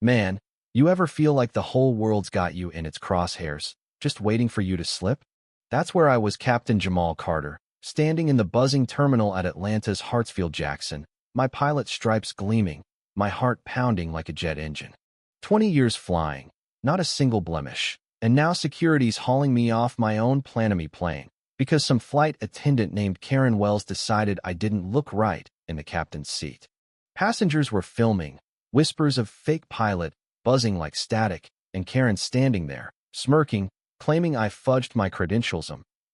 Man, you ever feel like the whole world's got you in its crosshairs, just waiting for you to slip? That's where I was, Captain Jamal Carter, standing in the buzzing terminal at Atlanta's Hartsfield-Jackson, my pilot stripes gleaming, my heart pounding like a jet engine. 20 years flying, not a single blemish, and now security's hauling me off my own Planami plane because some flight attendant named Karen Wells decided I didn't look right in the captain's seat. Passengers were filming, whispers of fake pilot buzzing like static, and Karen standing there, smirking, claiming I fudged my credentials.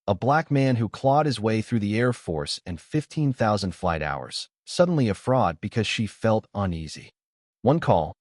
A black man who clawed his way through the Air Force and 15,000 flight hours, suddenly a fraud because she felt uneasy. One call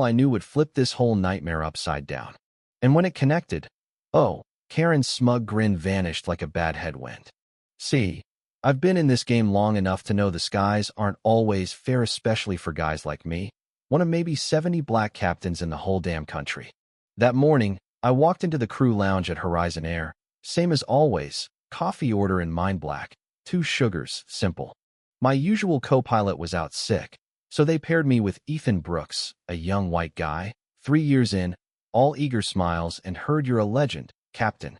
I knew would flip this whole nightmare upside down. And when it connected, oh, Karen's smug grin vanished like a bad headwind. See, I've been in this game long enough to know the skies aren't always fair, especially for guys like me, one of maybe 70 black captains in the whole damn country. That morning, I walked into the crew lounge at Horizon Air, same as always, coffee order in mind black, 2 sugars, simple. My usual co-pilot was out sick, so they paired me with Ethan Brooks, a young white guy, 3 years in, all eager smiles, and heard you're a legend, Captain.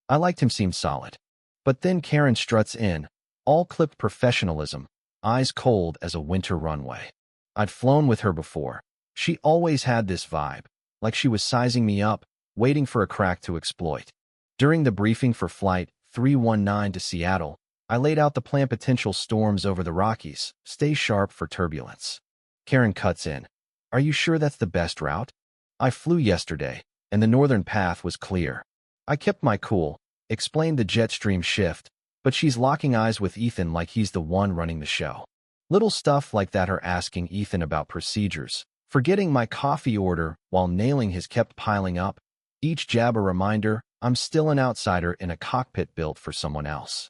I liked him, seemed solid. But then Karen struts in, all clipped professionalism, eyes cold as a winter runway. I'd flown with her before. She always had this vibe, like she was sizing me up, waiting for a crack to exploit. During the briefing for Flight 319 to Seattle, I laid out the plan: potential storms over the Rockies, stay sharp for turbulence. Karen cuts in. Are you sure that's the best route? I flew yesterday, and the northern path was clear. I kept my cool, explained the jet stream shift, but she's locking eyes with Ethan like he's the one running the show. Little stuff like that, her asking Ethan about procedures, forgetting my coffee order while nailing his, kept piling up. Each jab a reminder, I'm still an outsider in a cockpit built for someone else.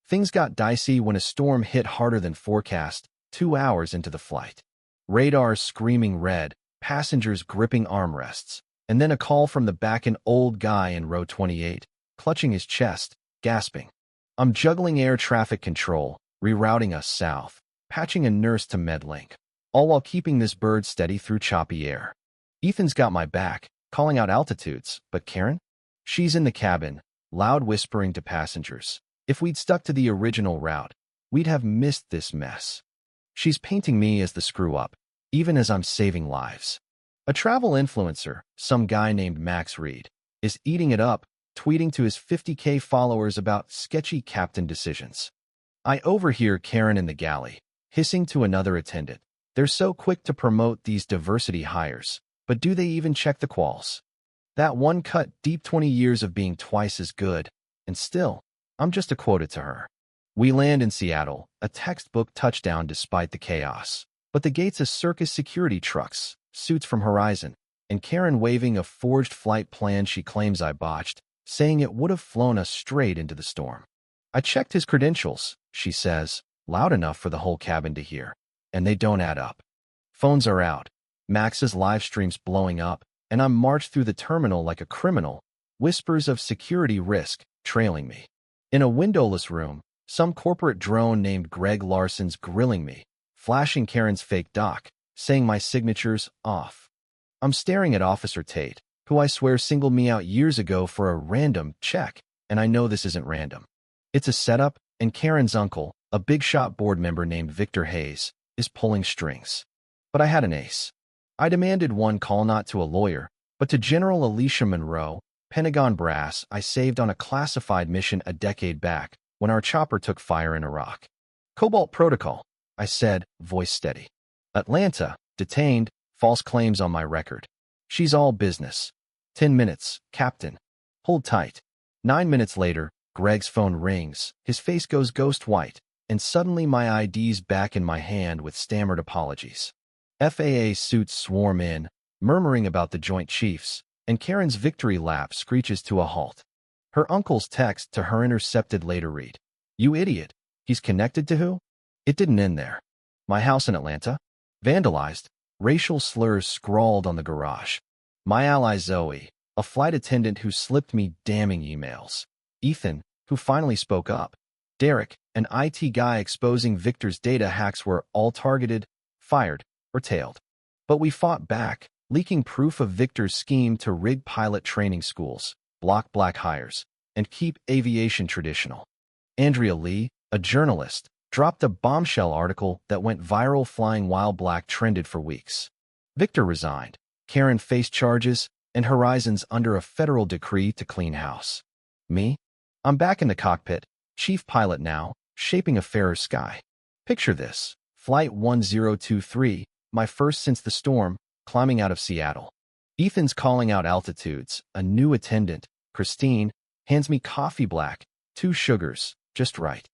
Things got dicey when a storm hit harder than forecast, 2 hours into the flight. Radars screaming red, passengers gripping armrests, and then a call from the back, an old guy in row 28, clutching his chest, gasping. I'm juggling air traffic control, rerouting us south, patching a nurse to MedLink, all while keeping this bird steady through choppy air. Ethan's got my back, calling out altitudes, but Karen? She's in the cabin, loud whispering to passengers. If we'd stuck to the original route, we'd have missed this mess. She's painting me as the screw-up, even as I'm saving lives. A travel influencer, some guy named Max Reed, is eating it up, tweeting to his 50K followers about sketchy captain decisions. I overhear Karen in the galley, hissing to another attendant. They're so quick to promote these diversity hires, but do they even check the quals? That one cut deep, 20 years of being twice as good, and still, I'm just a quota to her. We land in Seattle, a textbook touchdown despite the chaos. But the gates of circus security trucks, suits from Horizon, and Karen waving a forged flight plan she claims I botched, saying it would have flown us straight into the storm. I checked his credentials, she says, loud enough for the whole cabin to hear, and they don't add up. Phones are out, Max's live stream's blowing up, and I'm marched through the terminal like a criminal, whispers of security risk trailing me. In a windowless room, some corporate drone named Greg Larson's grilling me, flashing Karen's fake doc, saying my signature's off. I'm staring at Officer Tate, who I swear singled me out years ago for a random check, and I know this isn't random. It's a setup, and Karen's uncle, a big shot board member named Victor Hayes, is pulling strings. But I had an ace. I demanded one call not to a lawyer, but to General Alicia Monroe, Pentagon brass I saved on a classified mission a decade back when our chopper took fire in Iraq. Cobalt Protocol, I said, voice steady. Atlanta, detained, false claims on my record. She's all business. 10 minutes, Captain. Hold tight. 9 minutes later, Greg's phone rings, his face goes ghost white, and suddenly my ID's back in my hand with stammered apologies. FAA suits swarm in, murmuring about the Joint Chiefs, and Karen's victory lap screeches to a halt. Her uncle's text to her intercepted later read, "You idiot, he's connected to who?" It didn't end there. My house in Atlanta? Vandalized, racial slurs scrawled on the garage. My ally Zoe, a flight attendant who slipped me damning emails. Ethan, who finally spoke up. Derek, an IT guy exposing Victor's data hacks, were all targeted, fired, or tailed. But we fought back, leaking proof of Victor's scheme to rig pilot training schools, block black hires, and keep aviation traditional. Andrea Lee, a journalist, dropped a bombshell article that went viral flying while black trended for weeks. Victor resigned. Karen faced charges, and Horizon's under a federal decree to clean house. Me? I'm back in the cockpit, chief pilot now, shaping a fairer sky. Picture this. Flight 1023, my first since the storm, climbing out of Seattle. Ethan's calling out altitudes. A new attendant, Christine, hands me coffee black, 2 sugars, just right.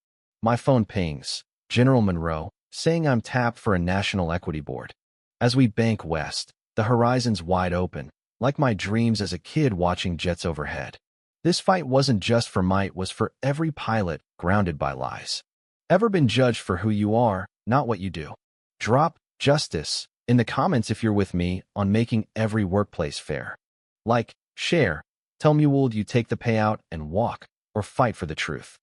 My phone pings. General Monroe, saying I'm tapped for a national equity board. As we bank west, the horizon's wide open, like my dreams as a kid watching jets overhead. This fight wasn't just for might, was for every pilot grounded by lies. Ever been judged for who you are, not what you do? Drop justice in the comments if you're with me on making every workplace fair. Like, share, tell me, will you take the payout and walk, or fight for the truth?